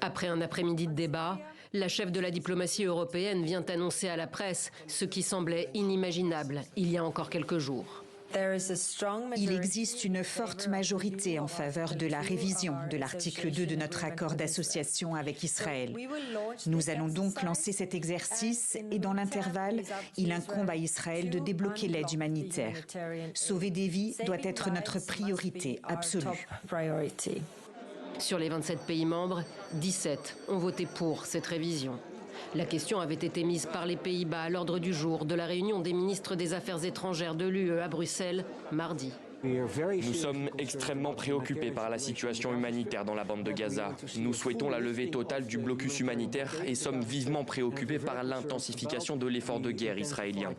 Après un après-midi de débat, la chef de la diplomatie européenne vient annoncer à la presse ce qui semblait inimaginable il y a encore quelques jours. Il existe une forte majorité en faveur de la révision de l'article 2 de notre accord d'association avec Israël. Nous allons donc lancer cet exercice et dans l'intervalle, il incombe à Israël de débloquer l'aide humanitaire. Sauver des vies doit être notre priorité absolue. Sur les 27 pays membres, 17 ont voté pour cette révision. La question avait été mise par les Pays-Bas à l'ordre du jour de la réunion des ministres des Affaires étrangères de l'UE à Bruxelles mardi. Nous sommes extrêmement préoccupés par la situation humanitaire dans la bande de Gaza. Nous souhaitons la levée totale du blocus humanitaire et sommes vivement préoccupés par l'intensification de l'effort de guerre israélien.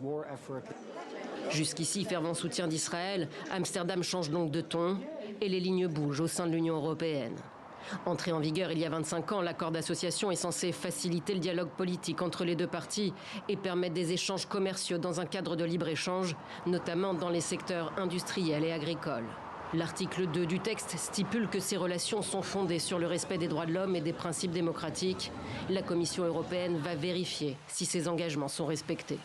Jusqu'ici, fervent soutien d'Israël, Amsterdam change donc de ton et les lignes bougent au sein de l'Union européenne. Entré en vigueur il y a 25 ans, l'accord d'association est censé faciliter le dialogue politique entre les deux parties et permettre des échanges commerciaux dans un cadre de libre-échange, notamment dans les secteurs industriels et agricoles. L'article 2 du texte stipule que ces relations sont fondées sur le respect des droits de l'homme et des principes démocratiques. La Commission européenne va vérifier si ces engagements sont respectés.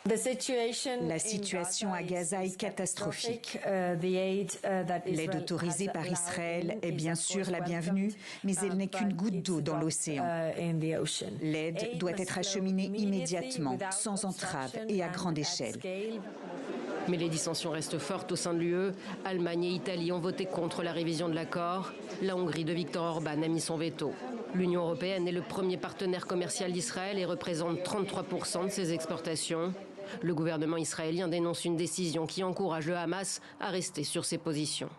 La situation à Gaza est catastrophique. L'aide autorisée par Israël est bien sûr la bienvenue, mais elle n'est qu'une goutte d'eau dans l'océan. L'aide doit être acheminée immédiatement, sans entrave et à grande échelle. Mais les dissensions restent fortes au sein de l'UE. Allemagne et Italie ont voté contre la révision de l'accord. La Hongrie de Viktor Orban a mis son veto. L'Union européenne est le premier partenaire commercial d'Israël et représente 33% de ses exportations. Le gouvernement israélien dénonce une décision qui encourage le Hamas à rester sur ses positions.